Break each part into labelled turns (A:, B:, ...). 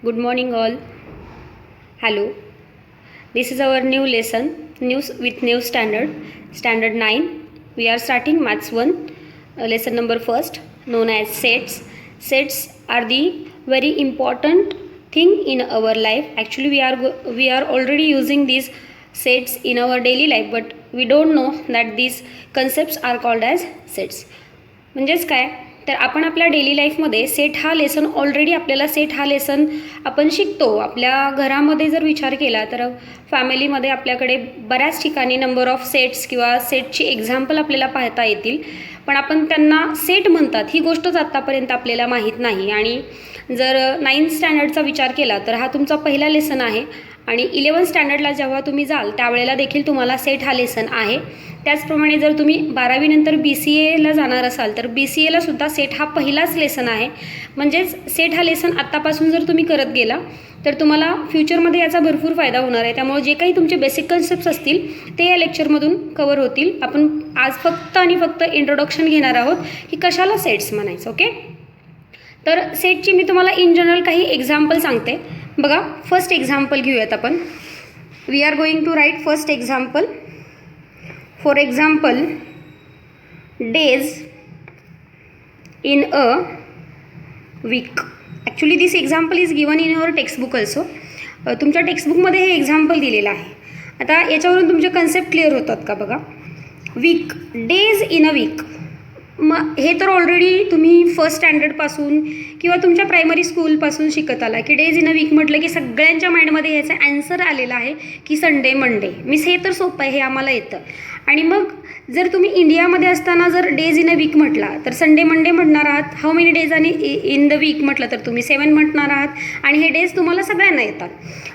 A: Good morning, all. Hello. This is our new lesson, news with new standard, standard 9. We are starting maths 1, lesson number first, known as sets. Sets are the very important thing in our life. Actually, we are already using these sets in our daily life, but we don't know that these concepts are called as sets. म्हणजेच काय तर आपण आपल्या daily लाईफमध्ये set हा lesson already आपल्याला set हा lesson आपण शिकतो. आपल्या घरामध्ये जर विचार केला तर फॅमिलीमध्ये आपल्याकडे बऱ्याच ठिकाणी नंबर ऑफ सेट्स किंवा सेटची एक्झाम्पल आपल्याला पाहता येतील, पण आपण त्यांना सेट म्हणतात ही गोष्टच आत्तापर्यंत आपल्याला माहीत नाही. आणि जर 9th स्टँडर्डचा विचार केला तर हा तुमचा पहिला लेसन आहे आणि 11th स्टँडर्डला जेव्हा तुम्ही जाल त्यावेळेला देखील तुम्हाला सेट हा लेसन आहे. त्याचप्रमाणे जर तुम्ही 12वी नंतर BCAला जाणार असाल तर BCAला सुद्धा सेट हा पहिलाच लेसन आहे. म्हणजेच सेट हा लेसन आत्तापासून जर तुम्ही करत गेला तर तुम्हाला फ्युचरमध्ये याचा भरपूर फायदा होणार आहे. त्यामुळे जे काही तुमचे बेसिक कन्सेप्ट्स असतील ते या लेक्चरमधून कवर होतील. आपण आज फक्त आणि फक्त इंट्रोडक्शन घेणार आहोत की कशाला सेट्स म्हणायचं. ओके, तर सेटची मी तुम्हाला इन जनरल काही एक्झाम्पल सांगते. बघा, फर्स्ट एक्झाम्पल घेऊयात आपण. We are going to write first example. For example, days in a week. Actually this example is given in your textbook also. तुमच्या टेक्स्टबुकमध्ये हे एक्झाम्पल दिलेलं आहे. आता याच्यावरून तुमचे कन्सेप्ट क्लिअर होतात का बघा. Week, days in a week, मग हे तर ऑलरेडी तुम्ही फर्स्ट स्टँडर्डपासून किंवा तुमच्या प्रायमरी स्कूलपासून शिकत आला की डेज इन अ वीक म्हटलं की सगळ्यांच्या माइंडमध्ये याचा ॲन्सर आलेला आहे की संडे मंडे. मीस हे तर सोपं आहे, हे आम्हाला येतं. आणि मग जर तुम्ही इंडियामध्ये असताना जर डेज इन अ वीक म्हटला तर संडे मंडे म्हणणार आहात. हाऊ मेनी डेज आणि इन द वीक म्हटलं तर तुम्ही 7 म्हणणार आहात आणि हे डेज तुम्हाला सगळ्यांना येतात.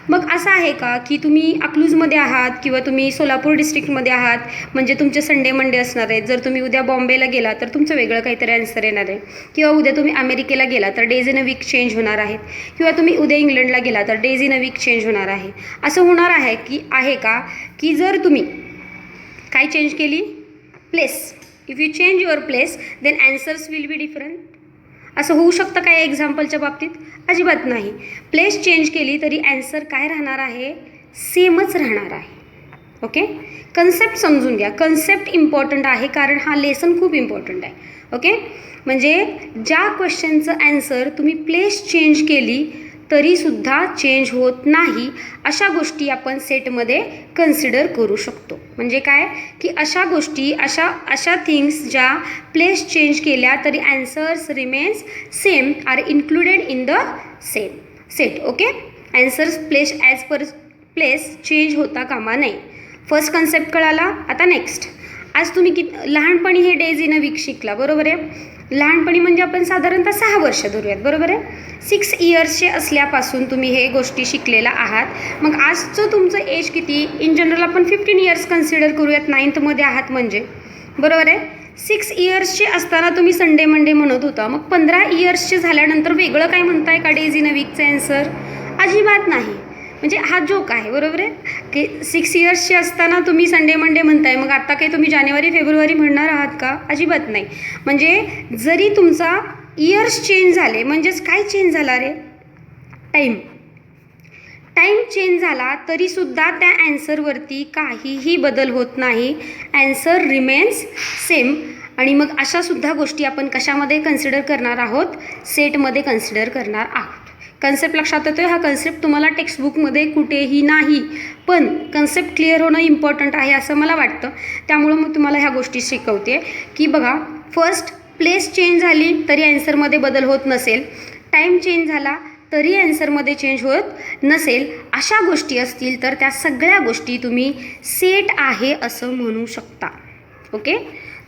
A: मग असं आहे का की तुम्ही अकलूजमध्ये आहात किंवा तुम्ही सोलापूर डिस्ट्रिक्टमध्ये आहात म्हणजे तुमचे संडे मंडे असणार आहेत. जर तुम्ही उद्या बॉम्बेला गेला तर तुमचं वेगळं काहीतरी आन्सर येणार आहे. किंवा उद्या तुम्ही अमेरिकेला गेला तर days in a weak change होणार आहेत. किंवा तुम्ही उद्या इंग्लंडला गेला तर days in a weak change होणार आहे. असं होणार आहे की आहे का की जर तुम्ही काय चेंज केली, place, if you change your place then answers will be different. असं होऊ शकतं काय एक्झाम्पलच्या बाबतीत? अजिबात नाही. प्लेस चेंज केली तरी ॲन्सर काय राहणार आहे, सेमच राहणार आहे. ओके, कन्सेप्ट समजून घ्या. कन्सेप्ट इम्पॉर्टंट आहे कारण हा लेसन खूप इम्पॉर्टंट आहे. ओके, म्हणजे ज्या क्वेश्चनचं ॲन्सर तुम्ही प्लेस चेंज केली तरीसुद्धा चेंज होत नाही अशा गोष्टी आपण सेटमध्ये कन्सिडर करू शकतो. म्हणजे काय की अशा गोष्टी अशा थिंग्स ज्या प्लेस चेंज केल्या तरी answers remains same are included in the same set. Okay, answers place as per place change होता कामा नये. फर्स्ट कन्सेप्ट कळाला. आता नेक्स्ट, आज तुम्ही लहानपणी हे डेज इन अ वीक शिकला, बरोबर आहे. लहानपणी म्हणजे आपण साधारणतः 6 वर्ष धरूयात, बरोबर आहे. 6 इयर्सचे असल्यापासून तुम्ही हे गोष्टी शिकलेला आहात. मग आजचं तुमचं एज किती? इन जनरल आपण 15 इयर्स कन्सिडर करूयात. 9thमध्ये आहात म्हणजे, बरोबर आहे. 6 इयर्सचे असताना तुम्ही संडे मंडे म्हणत होता. मग 15 इयर्सचे झाल्यानंतर वेगळं काय म्हणताय का डेज इन अ वीकचं ॲन्सर? अजिबात नाही. म्हणजे हा जोक आहे, बरोबर आहे की 6 इयर्सचे असताना तुम्ही संडे मंडे म्हणताय, मग आता काही तुम्ही जानेवारी फेब्रुवारी म्हणणार आहात का? अजिबात नाही. म्हणजे जरी तुमचा इयर्स चेंज झाले म्हणजेच काय चेंज झाला रे, टाईम चेंज झाला तरीसुद्धा त्या ॲन्सरवरती काहीही बदल होत नाही. Answer remains same. आणि मग अशासुद्धा गोष्टी आपण कशामध्ये कन्सिडर करणार आहोत, सेटमध्ये कन्सिडर करणार आहोत. कन्सेप्ट लक्षात येतो आहे? हा कन्सेप्ट तुम्हाला टेक्स्टबुकमध्ये कुठेही नाही, पण कन्सेप्ट क्लिअर होणं इम्पॉर्टंट आहे असं मला वाटतं. त्यामुळं मग तुम्हाला ह्या गोष्टी शिकवते की बघा, फर्स्ट प्लेस चेंज झाली तरी ॲन्सरमध्ये बदल होत नसेल, टाईम चेंज झाला तरी ॲन्सरमध्ये चेंज होत नसेल, अशा गोष्टी असतील तर त्या सगळ्या गोष्टी तुम्ही सेट आहे असं म्हणू शकता. ओके,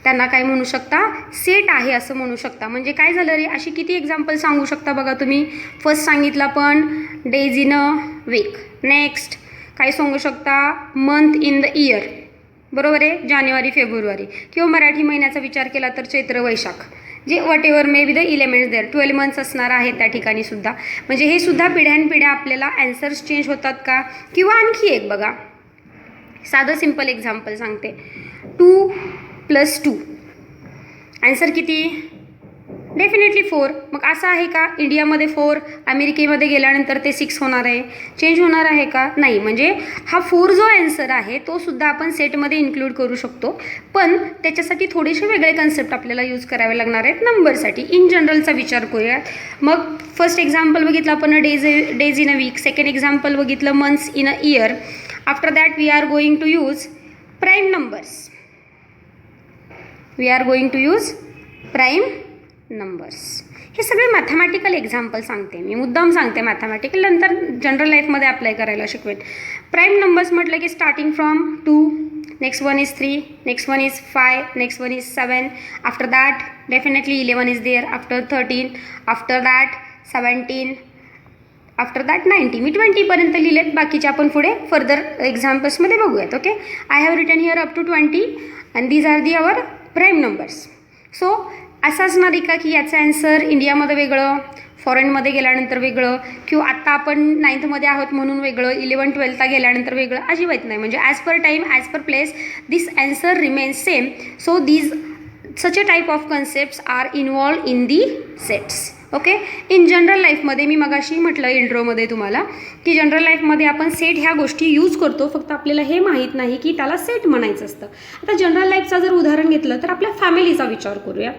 A: त्यांना काय म्हणू शकता, सेट आहे असं म्हणू शकता. म्हणजे काय झालं रे, अशी किती एक्झाम्पल सांगू शकता बघा तुम्ही. फर्स्ट सांगितलं पण days in a weak. Next काय सांगू शकता, मंथ इन द इयर, बरोबर आहे, जानेवारी फेब्रुवारी. किंवा मराठी महिन्याचा विचार केला तर चैत्र वैशाख, जे whatever may be the elements there, 12 months असणार आहेत त्या ठिकाणी सुद्धा. म्हणजे हे सुद्धा पिढ्यानपिढ्या आपल्याला ॲन्सर्स चेंज होतात का. किंवा आणखी एक बघा, साधं सिम्पल एक्झाम्पल सांगते. 2 + 2 ॲन्सर किती, डेफिनेटली 4. मग असं आहे का इंडियामध्ये 4, अमेरिकेमध्ये गेल्यानंतर ते 6 होणार आहे, चेंज होणार आहे का? नाही. म्हणजे हा 4 जो आन्सर आहे तो सुद्धा आपण सेटमध्ये इन्क्लूड करू शकतो, पण त्याच्यासाठी थोडेसे वेगळे कन्सेप्ट आपल्याला यूज करावे लागणार आहेत नंबरसाठी. इन जनरलचा विचार करूया. मग फर्स्ट एक्झाम्पल बघितलं आपण days in a week, second example बघितलं months in a year. After that we are going to use prime numbers. We are going to use prime numbers. हे सगळे मॅथमॅटिकल एक्झाम्पल सांगते मी, मुद्दाम सांगते मॅथमॅटिकल, नंतर general लाईफमध्ये अप्लाय करायला शिकवेन. प्राईम नंबर्स म्हटलं की starting from 2, next one is 3, next one is 5, next one is 7. After that definitely 11 is there, after 13, after that 17, after that 90. मी 20पर्यंत लिहिलेत, बाकीचे आपण पुढे फर्दर एक्झाम्पल्समध्ये बघूयात. Okay, I have written here up to 20 and these are the our prime numbers. So असं असणार आहे का की याचं ॲन्सर इंडियामध्ये वेगळं, फॉरेनमध्ये गेल्यानंतर वेगळं, किंवा आत्ता आपण 9thमध्ये आहोत म्हणून वेगळं, 11, 12ला गेल्यानंतर वेगळं? अजिबात नाही. म्हणजे as per time, as per place, this answer remains same. So these such a type of concepts are involved in the sets. Okay, in general लाईफमध्ये मी मगाशी म्हटलं इंट्रोमध्ये तुम्हाला की जनरल लाईफमध्ये आपण सेट ह्या गोष्टी यूज करतो, फक्त आपल्याला हे माहीत नाही की त्याला सेट म्हणायचं असतं. आता जनरल लाईफचा जर उदाहरण घेतलं तर आपल्या फॅमिलीचा विचार करूया.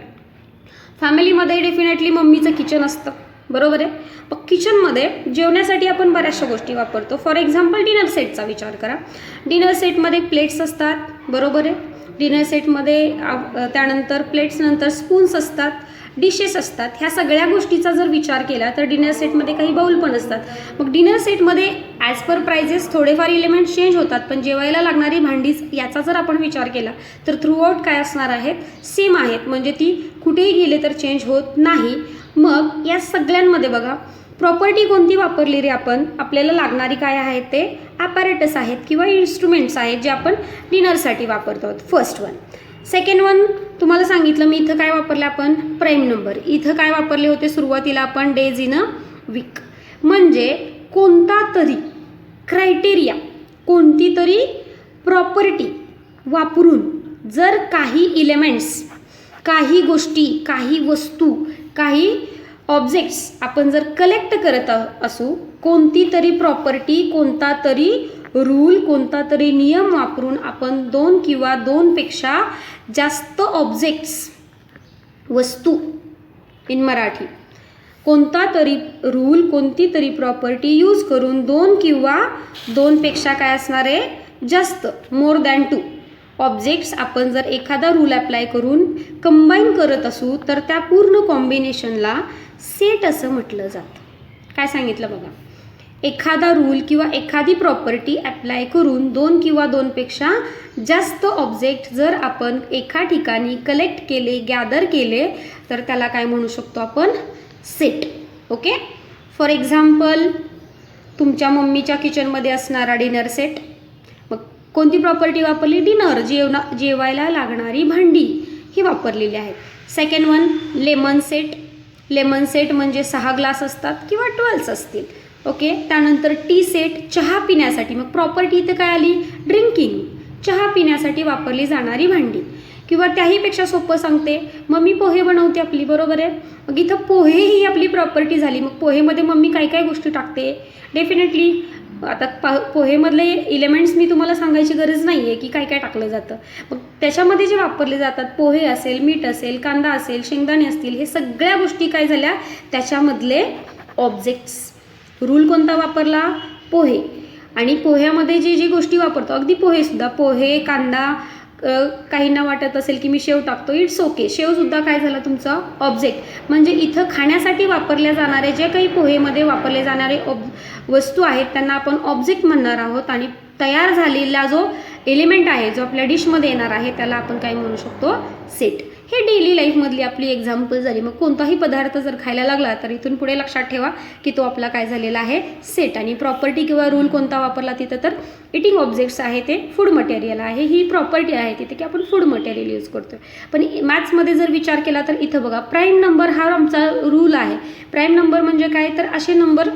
A: फॅमिलीमध्ये डेफिनेटली मम्मीचं किचन असतं, बरोबर आहे. मग किचनमध्ये जेवण्यासाठी आपण बऱ्याचशा गोष्टी वापरतो. फॉर एक्झाम्पल डिनर सेटचा विचार करा. डिनर सेटमध्ये प्लेट्स असतात, बरोबर आहे. डिनर सेटमध्ये त्यानंतर प्लेट्स नंतर स्पून्स असतात, डिशेस असतात. ह्या सगळ्या गोष्टीचा जर विचार केला तर डिनर सेटमध्ये काही बाउल पण असतात. मग डिनर सेटमध्ये ॲज पर प्राइजेस थोडेफार एलिमेंट्स चेंज होतात, पण जेवायला लागणारी भांडीच याचा जर आपण विचार केला तर थ्रूआउट काय असणार आहेत? सेम आहेत. म्हणजे ती कुठेही गेले तर चेंज होत नाही. मग या सगळ्यांमध्ये बघा प्रॉपर्टी कोणती वापरली रे आपण? आपल्याला लागणारी काय आहेत? ते ॲपॅरेटस आहेत किंवा इन्स्ट्रुमेंट्स आहेत जे आपण डिनरसाठी वापरतो आहोत. First one. सेकंड वन तुम्हाला सांगितलं मी, इथं काय वापरलं आपण? Prime number. इथं काय वापरले होते सुरुवातीला आपण? Days in a weak. म्हणजे कोणता तरी क्रायटेरिया, कोणती तरी प्रॉपर्टी वापरून जर काही इलेमेंट्स, काही गोष्टी, काही वस्तू, काही ऑब्जेक्ट्स आपण जर कलेक्ट करत असू, कोणती तरी प्रॉपर्टी, कोणता तरी रूल, कोणता तरी नियम वापरून आपण 2 किंवा 2पेक्षा जास्त ऑब्जेक्ट्स, वस्तू इन मराठी, कोणता तरी रूल, कोणती तरी प्रॉपर्टी यूज करून 2 किंवा 2पेक्षा काय असणार आहे? जास्त, मोर दॅन 2 ऑब्जेक्ट्स आपण जर एखादा रूल अप्लाय करून कंबाईन करत असू तर त्या पूर्ण कॉम्बिनेशनला सेट असं म्हटलं जातं. काय सांगितलं बघा? एखादा रूल किंवा एखादी प्रॉपर्टी अप्लाय करून 2 किंवा 2पेक्षा जास्त ऑब्जेक्ट जर आपण एका ठिकाणी कलेक्ट केले, गॅदर केले तर त्याला काय म्हणू शकतो आपण? सेट. ओके. फॉर एक्झाम्पल तुमच्या मम्मीच्या किचनमध्ये असणारा डिनर सेट. मग कोणती प्रॉपर्टी वापरली? डिनर, जेवायला लागणारी भांडी ही वापरलेली आहेत. Second one lemon set. Lemon set म्हणजे 6 ग्लास असतात किंवा 12 असतील. ओके. त्यानंतर टी सेट, चहा पिण्यासाठी. मग प्रॉपर्टी इथं काय आली? ड्रिंकिंग, चहा पिण्यासाठी वापरली जाणारी भांडी. किंवा त्याहीपेक्षा सोपं सांगते, मम्मी पोहे बनवते आपली, बरोबर आहे. मग इथं पोहे ही आपली प्रॉपर्टी झाली. मग पोहेमध्ये मम्मी काय काय गोष्टी टाकते? डेफिनेटली आता पोहेमधले एलिमेंट्स मी तुम्हाला सांगायची गरज नाही आहे की काय काय टाकलं जातं. मग त्याच्यामध्ये जे वापरले जातात, पोहे असेल, मीठ असेल, कांदा असेल, शेंगदाणे असतील, हे सगळ्या गोष्टी काय झाल्या? त्याच्यामधले ऑब्जेक्ट्स. रूल कोणता वापरला? पोहे. आणि पोह्यामध्ये जी गोष्टी वापरतो, अगदी पोहेसुद्धा, पोहे, कांदा, काहींना वाटत असेल की मी शेव टाकतो, इट्स ओके. शेवसुद्धा काय झालं तुमचा? ऑब्जेक्ट. म्हणजे इथं खाण्यासाठी वापरल्या जाणारे जे काही पोहेमध्ये वापरले जाणारे वस्तू आहेत त्यांना आपण ऑब्जेक्ट म्हणणार आहोत. आणि तयार झालेला जो एलिमेंट आहे, जो आपल्या डिशमध्ये येणार आहे, त्याला आपण काय म्हणू शकतो? सेट. हे डेली लाईफमधली आपली एक्झाम्पल झाली. मग कोणताही पदार्थ जर खायला लागला तर इथून पुढे लक्षात ठेवा की तो आपला काय झालेला आहे? सेट. आणि प्रॉपर्टी किंवा रूल कोणता वापरला तिथं? तर इटिंग ऑब्जेक्ट्स आहे, ते फूड मटेरियल आहे. ही प्रॉपर्टी आहे तिथे की आपण फूड मटेरियल यूज करतो. पण मॅथ्समध्ये जर विचार केला तर इथं बघा प्राईम नंबर हा आमचा रूल आहे. प्राईम नंबर म्हणजे काय? तर असे नंबर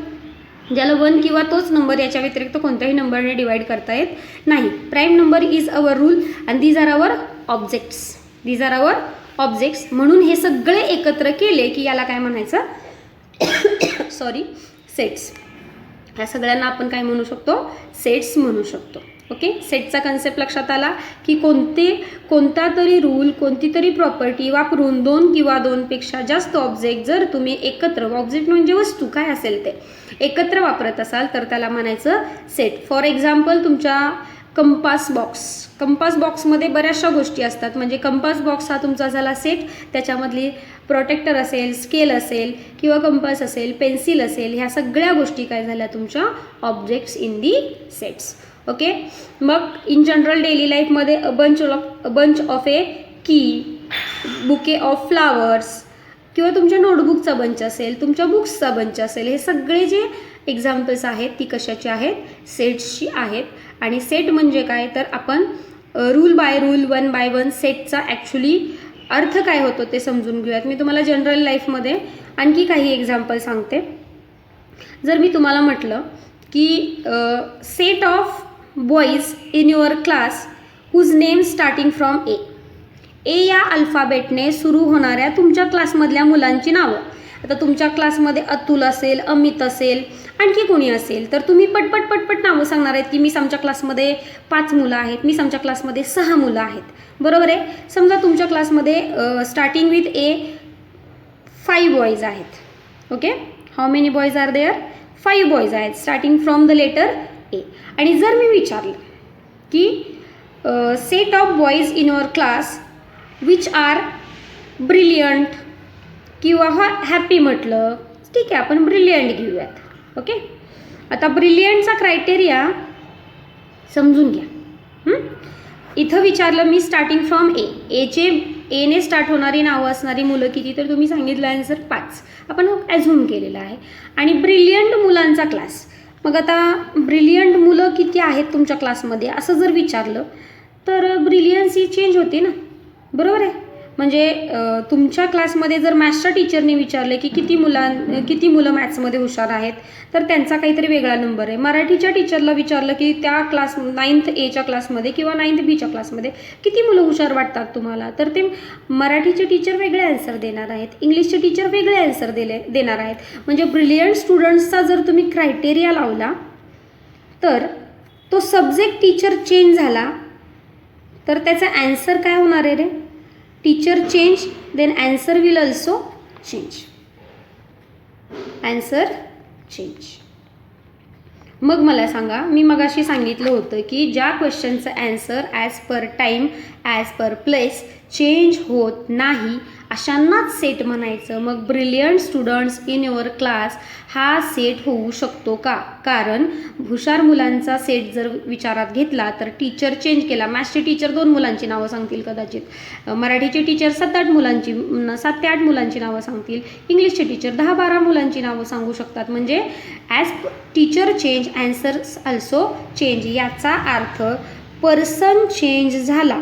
A: ज्याला 1 किंवा तोच नंबर, याच्या व्यतिरिक्त कोणत्याही नंबरने डिवाइड करता येत नाही. Prime number is our rule and these are our objects. These are our objects, म्हणून हे सगळे एकत्र केले की याला काय म्हणायचं सॉरी सेट्स. या सगळ्यांना आपण काय म्हणू शकतो, सेट्स म्हणू शकतो. ओके, सेटचा कन्सेप्ट लक्षात आला की कोणता तरी रूल, कोणती तरी प्रॉपर्टी वापरून 2 किंवा 2पेक्षा जास्त ऑब्जेक्ट जर तुम्ही एकत्र, ऑब्जेक्ट म्हणजे वस्तू काय असेल ते एकत्र वापरत असाल तर त्याला म्हणायचं सेट. फॉर एक्झाम्पल तुमच्या कंपास बॉक्समध्ये बऱ्याचशा गोष्टी असतात, म्हणजे कंपास बॉक्स हा तुमचा झाला सेट. त्याच्यामधली प्रोटेक्टर असेल, स्केल असेल किंवा कंपास असेल, पेन्सिल असेल, ह्या सगळ्या गोष्टी काय झाल्या तुमच्या objects in the sets. Okay, मग इन जनरल डेली लाईफमध्ये अ बंच ऑफ ए की, बुके ऑफ फ्लावर्स किंवा तुमच्या नोटबुकचा बंच असेल, तुमच्या बुक्सचा बंच असेल, हे सगळे जे एक्झाम्पल्स आहेत ती कशाची आहेत, सेट्सची आहेत. आणि सेट म्हणजे काय तर आपण रूल बाय रूल, 1 बाय 1 सेटचा ॲक्च्युली अर्थ काय होतो ते समजून घेऊयात. मी तुम्हाला जनरल लाईफमध्ये आणखी काही एक्झाम्पल सांगते. जर मी तुम्हाला म्हटलं की set of boys in your class whose name starting from A या अल्फाबेटने सुरू होणाऱ्या तुमच्या क्लासमधल्या मुलांची नावं. आता तुमच्या क्लासमध्ये अतुल असेल, अमित असेल, आणखी कोणी असेल तर तुम्ही पटपट नावं सांगणार आहेत की मिस आमच्या क्लासमध्ये 5 मुलं आहेत, मिस आमच्या क्लासमध्ये 6 मुलं आहेत, बरोबर आहे. समजा तुमच्या क्लासमध्ये स्टार्टिंग विथ ए 5 बॉईज आहेत. Okay, how many boys are there, 5 boys आहेत starting from the letter A. आणि जर मी विचारलं की set of boys in your class which are brilliant किंवा हॅपी म्हटलं, ठीक आहे आपण ब्रिलियंट घेऊयात. ओके, आता ब्रिलियंटचा क्रायटेरिया समजून घ्या. इथं विचारलं मी स्टार्टिंग फ्रॉम एने स्टार्ट होणारी नावं असणारी मुलं किती, तर तुम्ही सांगितलं आन्सर 5, आपण ॲझ्युम केलेलं आहे. आणि ब्रिलियंट मुलांचा क्लास, मग आता ब्रिलियंट मुलं किती आहेत तुमच्या क्लासमध्ये असं जर विचारलं तर ब्रिलियन्सी चेंज होते ना, बरोबर आहे. म्हणजे तुमच्या क्लासमध्ये जर मॅथ्सच्या टीचरने विचारले की किती मुलं मॅथ्समध्ये हुशार आहेत तर त्यांचा काहीतरी वेगळा नंबर आहे. मराठीच्या टीचरला विचारलं की त्या 9th एच्या क्लासमध्ये किंवा 9th बीच्या क्लासमध्ये किती मुलं हुशार वाटतात तुम्हाला, तर ते मराठीचे टीचर वेगळे आन्सर देणार आहेत, इंग्लिशचे टीचर वेगळे आन्सर देणार आहेत. म्हणजे ब्रिलियंट स्टुडंट्सचा जर तुम्ही क्रायटेरिया लावला तर तो सब्जेक्ट टीचर चेंज झाला तर त्याचा ॲन्सर काय होणार आहे रे, teacher change then answer will also change, answer change. मग मला सांगा, मी मगाशी सांगितलं होतं की ज्या क्वेश्चनचं answer as per time, as per place change होत नाही अशांनाच सेट म्हणायचं. मग brilliant students in your class हा सेट होऊ शकतो का, कारण हुशार मुलांचा सेट जर विचारात घेतला तर टीचर चेंज केला. मॅथ्सचे टीचर 2 मुलांची नावं सांगतील कदाचित, मराठीचे टीचर 7 ते 8 मुलांची नावं सांगतील, इंग्लिशचे टीचर 10-12 मुलांची नावं सांगू शकतात. म्हणजे as teacher change answer also change. याचा अर्थ पर्सन चेंज झाला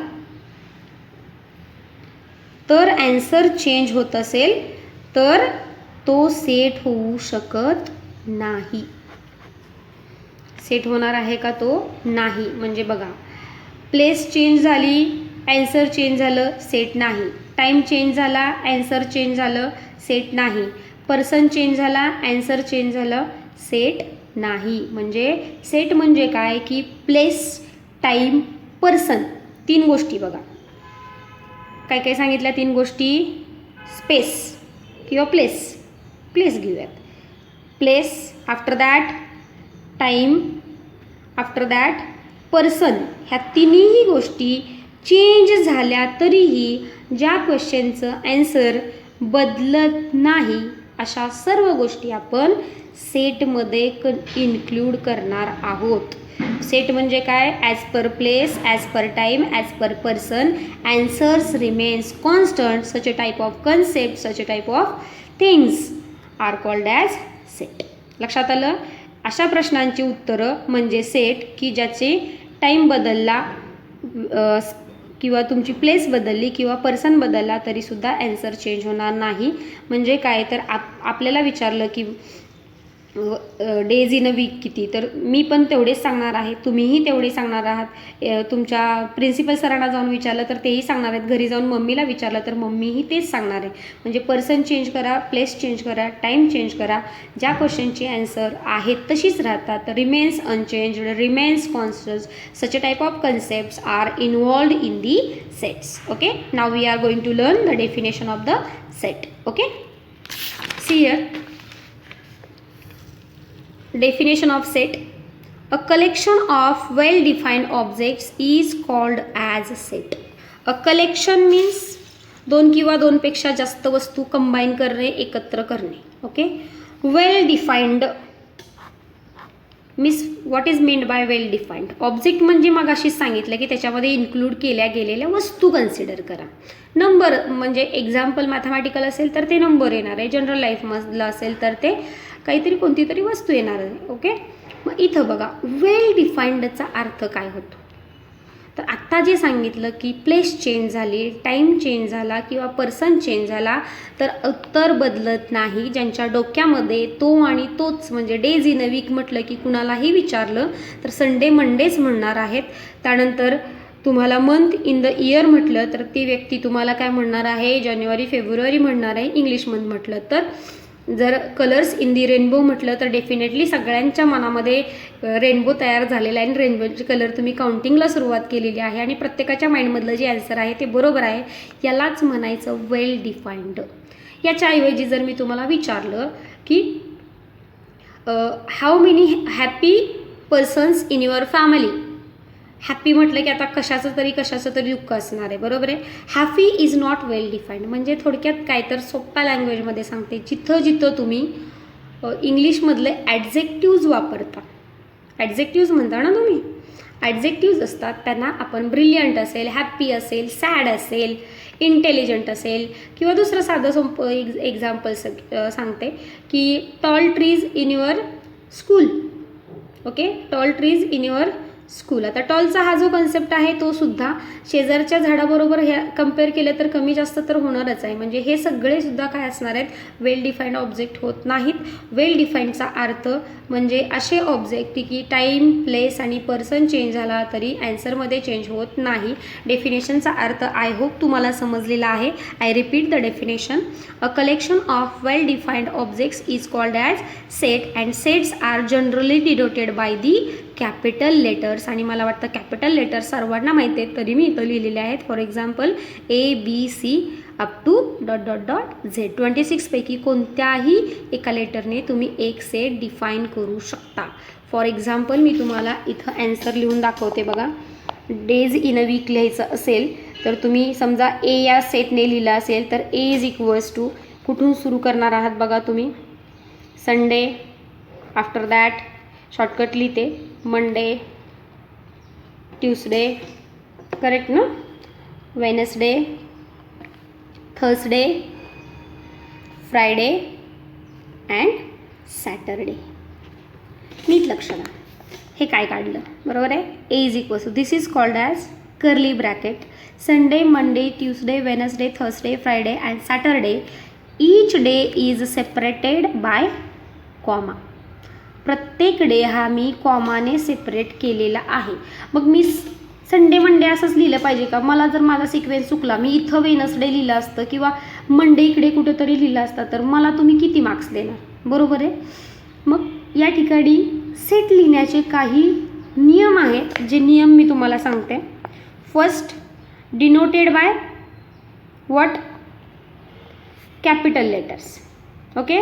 A: तर ॲन्सर चेंज होत असेल तर तो सेट होऊ शकत नाही. सेट होणार आहे का, तो नाही. म्हणजे बघा, प्लेस चेंज झाली ॲन्सर चेंज झालं, सेट नाही. टाईम चेंज झाला ॲन्सर चेंज झालं, सेट नाही. पर्सन चेंज झाला ॲन्सर चेंज झालं, सेट नाही. म्हणजे सेट म्हणजे काय की प्लेस, टाईम, पर्सन, 3 गोष्टी. बघा काय काय सांगितल्या 3 गोष्टी, स्पेस किंवा प्लेस घेऊयात, place, after that time, after that person. ह्या 3ही गोष्टी चेंज झाल्या तरीही ज्या क्वेश्चनचं ॲन्सर बदलत नाही अशा सर्व गोष्टी आपण सेटमध्ये इन्क्लूड करणार आहोत. सेट म्हणजे काय, as per place, as per time, as per person, answers remains constant, such a type of concept, such a type of things are called as set. लक्षात आलं. अशा प्रश्नांची उत्तरं म्हणजे सेट की ज्याचे टाईम बदलला किंवा तुमची प्लेस बदलली किंवा पर्सन बदलला तरीसुद्धा ॲन्सर चेंज होणार नाही. म्हणजे काय तर आपल्याला विचारलं की डेज इन अ वीक किती, तर मी पण तेवढेच सांगणार आहे, तुम्हीही तेवढे सांगणार आहात. तुमच्या प्रिन्सिपल सरांना जाऊन विचारलं तर तेही सांगणार आहेत, घरी जाऊन मम्मीला विचारलं तर मम्मीही तेच सांगणार आहे. म्हणजे पर्सन चेंज करा, प्लेस चेंज करा, टाईम चेंज करा, ज्या क्वेश्चनची ॲन्सर आहेत तशीच राहतात. Remains unchanged, remains constant, such a type of concepts are involved in the sets. Okay, now we are going to learn the definition of the set. Okay, see here. Definition of set: a collection of well-defined objects is called as a set. A collection means दोन किंवा दोनपेक्षा जास्त वस्तू combine करणे, एकत्र करणे. Okay, well defined means what is meant by well defined. Object म्हणजे मग अशीच सांगितलं की त्याच्यामध्ये इन्क्लूड केल्या गेलेल्या वस्तू कन्सिडर करा. नंबर म्हणजे एक्झाम्पल मॅथमॅटिकल असेल तर ते नंबर येणार आहे, जनरल लाईफमधलं असेल तर ते काहीतरी कोणती तरी वस्तू येणार आहे. ओके, मग इथं बघा वेल डिफाइंडचा अर्थ काय होतो. तर आत्ता जे सांगितलं की प्लेस चेंज झाली, टाईम चेंज झाला किंवा पर्सन चेंज झाला तर उत्तर बदलत नाही. ज्यांच्या डोक्यामध्ये तो आणि तोच म्हणजे डेज इन अ वीक म्हटलं की कुणालाही विचारलं तर संडे मंडेच म्हणणार आहेत. त्यानंतर तुम्हाला मंथ इन द इयर म्हटलं तर ती व्यक्ती तुम्हाला काय म्हणणार आहे, जानेवारी फेब्रुवारी म्हणणार आहे इंग्लिश मंथ म्हटलं तर. जर कलर्स इन दी रेनबो म्हटलं तर डेफिनेटली सगळ्यांच्या मनामध्ये रेनबो तयार झालेला आहे आणि रेनबोचे कलर तुम्ही काउंटिंगला सुरुवात केलेली आहे आणि प्रत्येकाच्या माइंडमधलं जे ॲन्सर आहे ते बरोबर आहे. यालाच म्हणायचं वेल डिफाइंड. याच्याऐवजी जर मी तुम्हाला विचारलं की how many happy persons in your family, happy म्हटलं की आता कशाचं तरी दुःख असणार आहे, बरोबर आहे. Happy is not well defined म्हणजे थोडक्यात काय तर सोप्या लँग्वेजमध्ये सांगते, जिथं तुम्ही इंग्लिशमधले ॲडजेक्टिव्ज वापरता, ॲडजेक्टिव्ज म्हणता ना तुम्ही, ॲडजेक्टिव्ज असतात त्यांना आपण ब्रिलियंट असेल, हॅप्पी असेल, सॅड असेल, इंटेलिजंट असेल किंवा दुसरं साधं सोपं एक्झाम्पल सांगते की tall trees in your school. Okay, tall trees in your school. आता टॉलचा हा जो कन्सेप्ट आहे तो सुद्धा शेजारच्या झाडाबरोबर हे कम्पेअर केलं तर कमी जास्त तर होणारच आहे. म्हणजे हे सगळे सुद्धा काय असणार आहेत, वेल डिफाईंड ऑब्जेक्ट होत नाहीत. वेल डिफाईंडचा अर्थ म्हणजे असे ऑब्जेक्ट की टाईम, प्लेस आणि पर्सन चेंज झाला तरी ॲन्सरमध्ये चेंज होत नाही. डेफिनेशनचा अर्थ आय होप तुम्हाला समजलेला आहे. I repeat the definition. A collection of well defined objects is called as set and sets are generally denoted by the capital letters. आणि मला वाटतं कॅपिटल लेटर्स सर्वांना माहिती आहेत तरी मी इथं लिहिलेले आहेत. For example ABC up to ... Z. 26 पैकी कोणत्याही एका लेटरने तुम्ही एक सेट डिफाईन करू शकता. फॉर एक्झाम्पल मी तुम्हाला इथं ॲन्सर लिहून दाखवते बघा. डेज इन अ वीक लिहायचं असेल तर तुम्ही समजा A या सेटने लिहिलं असेल तर A इज इक्वल्स टू कुठून सुरू करणार आहात बघा तुम्ही, संडे, आफ्टर दॅट शॉर्टकट लिहिते मंडे, ट्यूसडे, करेक्ट ना, Wednesday, Thursday, Friday and Saturday. नीट लक्ष द्या, हे काय काढलं बरोबर आहे. A is equals to this is called as curly bracket. Sunday, Monday, Tuesday, Wednesday, Thursday, Friday and Saturday. Each day is separated by comma. प्रत्येक डे हा मी कॉमाने सेपरेट केलेला आहे. मग मी संडे मंडे असंच लिहिलं पाहिजे का? मला जर माझा सिक्वेन्स चुकला, मी इथं वेनसडे लिहिलं असतं किंवा मंडे इकडे कुठंतरी लिहिलं असतं तर मला तुम्ही किती मार्क्स देणार, बरोबर आहे. मग या ठिकाणी सेट लिहिण्याचे काही नियम आहेत, जे नियम मी तुम्हाला सांगते. First, denoted by what, capital letters. Okay.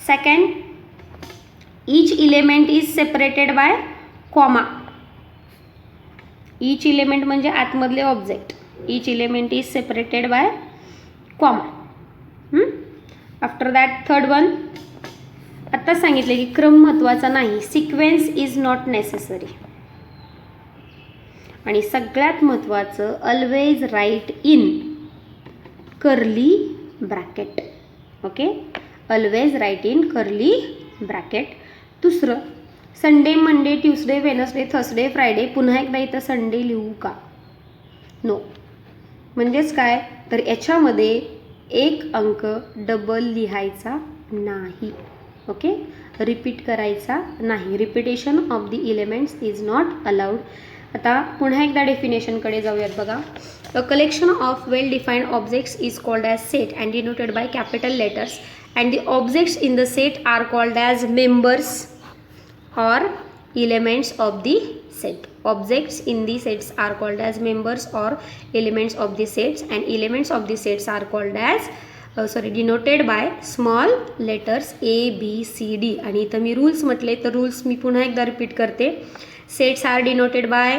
A: Second, each element is separated by comma. each element म्हणजे आतमधले object. each element is separated by comma. After that third one, आत्ताच सांगितले की क्रम महत्त्वाचा नाही, सिक्वेन्स इज नॉट नेसेसरी. आणि सगळ्यात महत्त्वाचं, always write in curly bracket. Okay, always write in curly bracket. दुसरं, Sunday, Monday, Tuesday, Wednesday, Thursday, Friday. पुन्हा एकदा इथं संडे लिहू का? नो. म्हणजेच काय तर याच्यामध्ये एक अंक डबल लिहायचा नाही. ओके, रिपीट करायचा नाही. Repetition of the elements is not allowed. आता पुन्हा एकदा डेफिनेशनकडे जाऊयात बघा. A collection of well defined objects is called as set and denoted by capital letters and the objects in the set are called as members or elements of the set. Objects in the sets are called as members or elements of the sets and elements of the sets are called as denoted by small letters A, B, C, D. आणि इथं मी rules म्हटले तर rules मी पुन्हा एकदा repeat करते. Sets are denoted by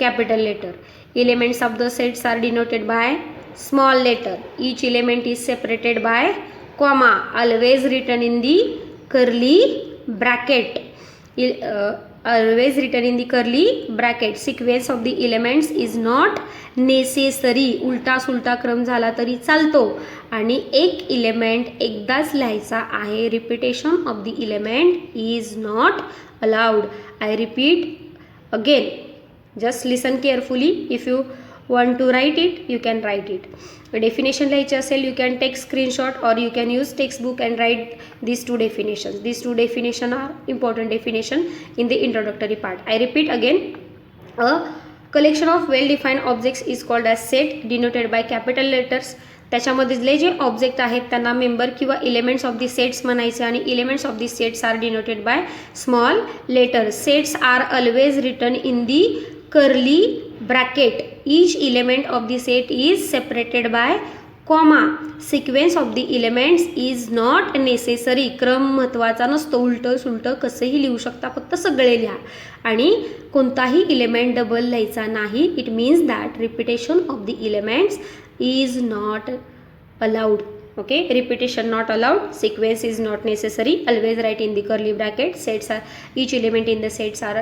A: capital letter. Elements of the sets are denoted by small letter. Each element is separated by comma, always written in the curly bracket. Always written in the curly bracket. Sequence of the elements is not necessary. उलटा सुलटा क्रम झाला तरी चालतो आणि एक element एकदाच लिहायचा आहे. Repetition of the element is not allowed. I repeat again, just listen carefully. If you want to write it, you can write it. Definition लिहायचे असेल, you can take screenshot or you can use textbook and write these two definitions. These two definition are important definition in the introductory part. I repeat again, a collection of well defined objects is called as set denoted by capital letters. त्याच्यामधले जे object आहेत त्यांना member किंवा elements of the sets म्हणायचे आणि elements of the sets are denoted by small letters. Sets are always written in the curly bracket. Each element of the set is separated by comma. Sequence of the elements is not necessary. क्रम महत्त्वाचा नसतो. उलटं सुलटं कसंही लिहू शकता, फक्त सगळे लिहा आणि कोणताही इलेमेंट डबल लिहायचा नाही. It means that repetition of the elements is not allowed. Okay, repetition not allowed. Sequence is not necessary. Always write in the curly bracket. Sets are, each element in the sets are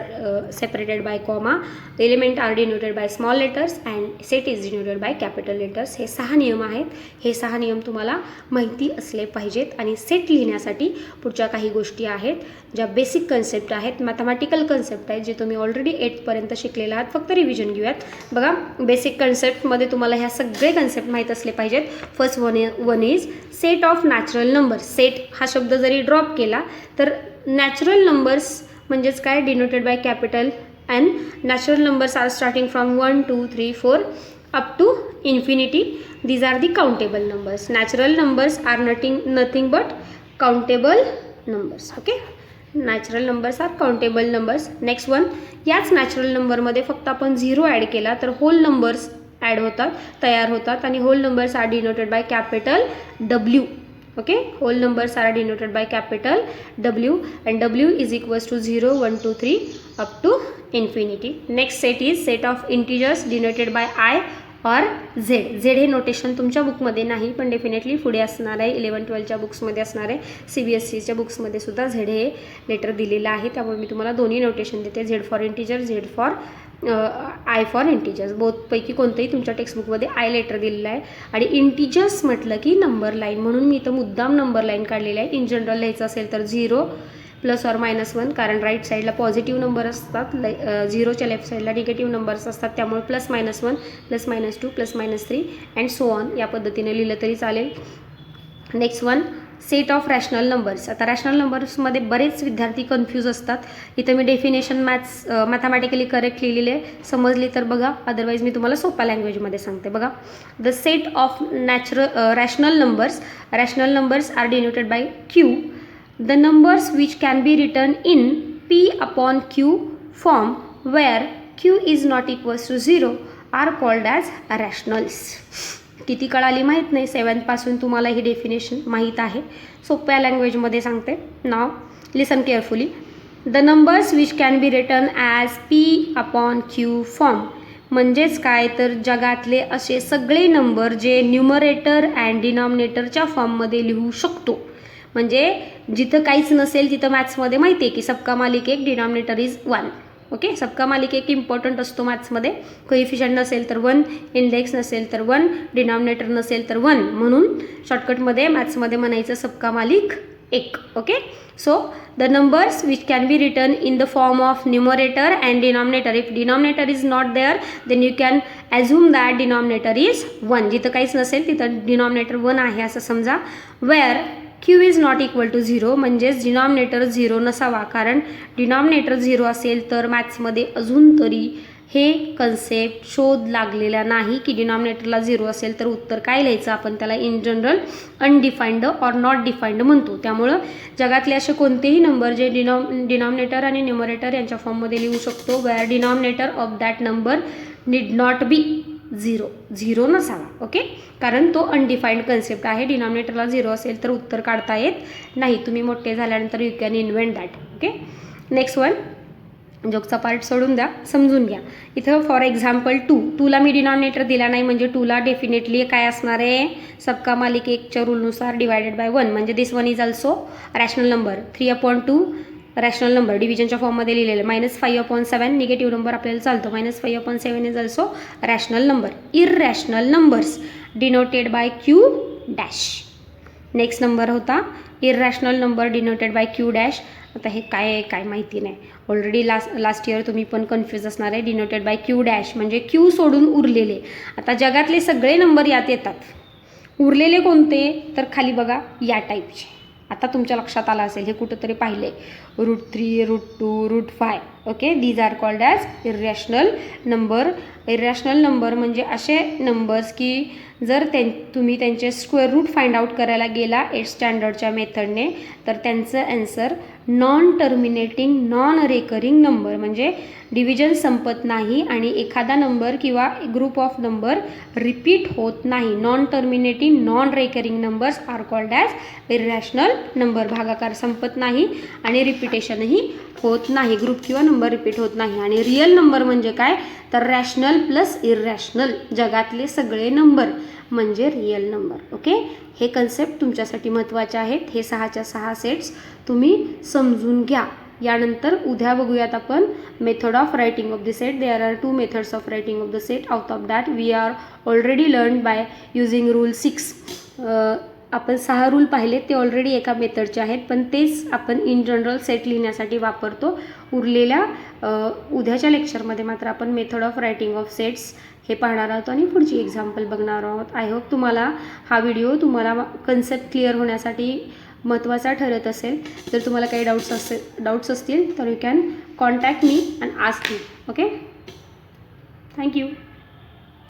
A: separated by comma. The element are denoted by small letters and set is denoted by capital letters. हे 6 नियम आहेत. हे 6 नियम तुम्हाला माहिती असले पाहिजेत. आणि सेट लिहिण्यासाठी पुढच्या काही गोष्टी आहेत ज्या बेसिक कन्सेप्ट आहेत, मॅथमॅटिकल कन्सेप्ट आहेत, जे तुम्ही ऑलरेडी 8th पर्यंत शिकलेले आहात. फक्त रिव्हिजन घेऊयात. बघा, बेसिक कन्सेप्टमध्ये तुम्हाला ह्या सगळे कन्सेप्ट माहीत असले पाहिजेत. First one is set of natural numbers. Set हा शब्द जरी ड्रॉप केला तर नॅचरल नंबर्स म्हणजेच काय, denoted by capital and natural numbers are starting from 1, 2, 3, 4 up to infinity. These are the countable numbers. Natural numbers are nothing but countable numbers. Okay, natural numbers are countable numbers. Next one, याच natural नंबरमध्ये फक्त आपण 0 add केला तर hole numbers add होतात, तयार होतात आणि whole numbers are denoted by capital W. Okay, whole numbers are denoted by capital W and W is equals to 0, 1, 2, 3 up to infinity. Next set is set of integers denoted by I or Z. Z हे notation तुमच्या बुकमध्ये नाही पण definitely पुढे असणार आहे. 11-12च्या बुक्समध्ये असणार आहे. CBSEच्या बुक्समध्ये सुद्धा Z हे लेटर दिलेलं आहे. त्यामुळे मी तुम्हाला दोन्ही नोटेशन देते. Z for integer, Z for I for integers. बोथपैकी कोणतंही तुमच्या टेक्स्टबुकमध्ये आय लेटर दिलेलं आहे. आणि इंटिजर्स म्हटलं की नंबर लाईन, म्हणून मी इथं मुद्दाम नंबर लाईन काढलेली आहे. इन जनरल लिहायचं असेल तर 0 +or-1, कारण राईट साईडला पॉझिटिव्ह नंबर असतात, 0च्या लेफ्ट साईडला निगेटिव्ह नंबर्स असतात. त्यामुळे +-1, +-2, +-3 अँड सो ऑन या पद्धतीने लिहिलं तरी चालेल. Next one, set of rational numbers. आता रॅशनल नंबर्समध्ये बरेच विद्यार्थी कन्फ्यूज असतात. इथं मी डेफिनेशन मॅथमॅटिकली करेक्ट लिहिलेले आहे. समजली तर बघा, अदरवाईज मी तुम्हाला सोप्या लँग्वेजमध्ये सांगते. बघा, the set of rational numbers are denoted by Q. The numbers which can be written in P/Q form where Q is not equals to 0 are called as rationals. किती कळाली माहीत नाही, 7th पासून तुम्हाला ही डेफिनेशन माहीत आहे. सोप्या लँग्वेजमध्ये सांगते. नाव listen carefully. The numbers which can be written as P/Q form म्हणजेच काय तर जगातले असे सगळे नंबर जे न्यूमरेटर अँड डिनॉमिनेटरच्या फॉर्ममध्ये लिहू शकतो. म्हणजे जिथं काहीच नसेल तिथं मॅथ्समध्ये माहिती आहे की सबका मालिक 1, डिनॉमिनेटर इज 1. ओके, सबका मालिक 1 इम्पॉर्टंट असतो मॅथ्समध्ये. कोइफिशियंट नसेल तर 1, इंडेक्स नसेल तर 1, डिनॉमिनेटर नसेल तर 1. म्हणून शॉर्टकटमध्ये मॅथ्समध्ये म्हणायचं सबका मालिक 1. Okay, so the numbers which can be written in the form of numerator and denominator. If denominator is not there then you can assume that denominator is 1. जिथं काहीच नसेल तिथं डिनॉमिनेटर 1 आहे असं समजा. Where Q is not equal to 0 म्हणजेच denominator 0 नसावा, कारण डिनॉमिनेटर 0 असेल तर मॅथ्समध्ये अजून तरी हे कन्सेप्ट शोध लागलेला नाही की डिनॉमिनेटरला 0 असेल तर उत्तर काय लिहायचं. आपण त्याला in general undefined or not defined म्हणतो. त्यामुळं जगातले असे कोणतेही नंबर जे डिनॉमिनेटर आणि न्युमरेटर यांच्या फॉर्ममध्ये लिहू शकतो, where denominator of that number need not be 0 नसावा. ओके, कारण तो अनडिफाईंड कन्सेप्ट आहे. डिनॉमिनेटरला 0 असेल तर उत्तर काढता येत नाही. तुम्ही मोठे झाल्यानंतर you can invent that. Okay, next one, जोकचा पार्ट सोडून द्या, समजून घ्या. इथं फॉर एक्झाम्पल 2ला मी डिनॉमिनेटर दिला नाही म्हणजे 2ला डेफिनेटली काय असणार आहे, सबका मालिक एकच्या रूलनुसार डिवायडेड बाय 1 म्हणजे this one is also rational number. 3/2 rational number डिव्हिजनच्या फॉर्ममध्ये लिहिलेलं. -5/7 निगेटिव्ह नंबर आपल्याला चालतो. -5/7 is also rational number. Irrational numbers denoted by Q dash. Next number होता irrational number denoted by Q dash. आता हे काय आहे काय माहिती नाही. ऑलरेडी लास्ट इयर तुम्ही पण कन्फ्यूज असणार आहे. डिनोटेड बाय क्यू डॅश म्हणजे क्यू सोडून उरलेले. आता जगातले सगळे नंबर यात येतात. उरलेले कोणते तर खाली बघा या टाईपचे. आता तुमच्या लक्षात आलं असेल, हे कुठंतरी पाहिले. √3, √2, √5. Okay, these are called as irrational number. Irrational number म्हणजे असे नंबर्स की जर तुम्ही त्यांचे स्क्वेअर रूट फाइंड आउट करायला गेला 8th स्टँडर्डच्या मेथडने तर त्यांचं answer non terminating non recurring number म्हणजे डिव्हिजन संपत नाही आणि एखादा नंबर किंवा ग्रुप ऑफ नंबर रिपीट होत नाही. Non terminating non recurring numbers are called as irrational number. भागाकार संपत नाही आणि रिपिटेशनही होत नाही. ग्रुप किंवा नंबर रिपीट होत नाही. आणि रिअल नंबर म्हणजे काय तर रॅशनल प्लस इररॅशनल. जगातले सगळे नंबर म्हणजे रिअल नंबर. ओके, हे कन्सेप्ट तुमच्यासाठी महत्त्वाचे आहेत. हे 6च्या 6 सेट्स तुम्ही समजून घ्या. यानंतर उद्या बघूयात आपण method of writing of the set. There are 2 methods of writing of the set. Out of that we are already learn by using rule 6. आपण 6 रूल पाहिले ते ऑलरेडी एका मेथडचे आहेत, पण तेच आपण इन जनरल सेट लिहिण्यासाठी वापरतो. उरलेल्या उद्याच्या लेक्चरमध्ये मात्र आपण method of writing of sets हे पाहणार आहोत आणि पुढची एक्झाम्पल बघणार आहोत. आय होप तुम्हाला हा व्हिडिओ तुम्हाला कन्सेप्ट क्लिअर होण्यासाठी महत्त्वाचा ठरत असेल. जर तुम्हाला काही डाऊट्स असतील तर you can contact me and ask me. Okay, thank you.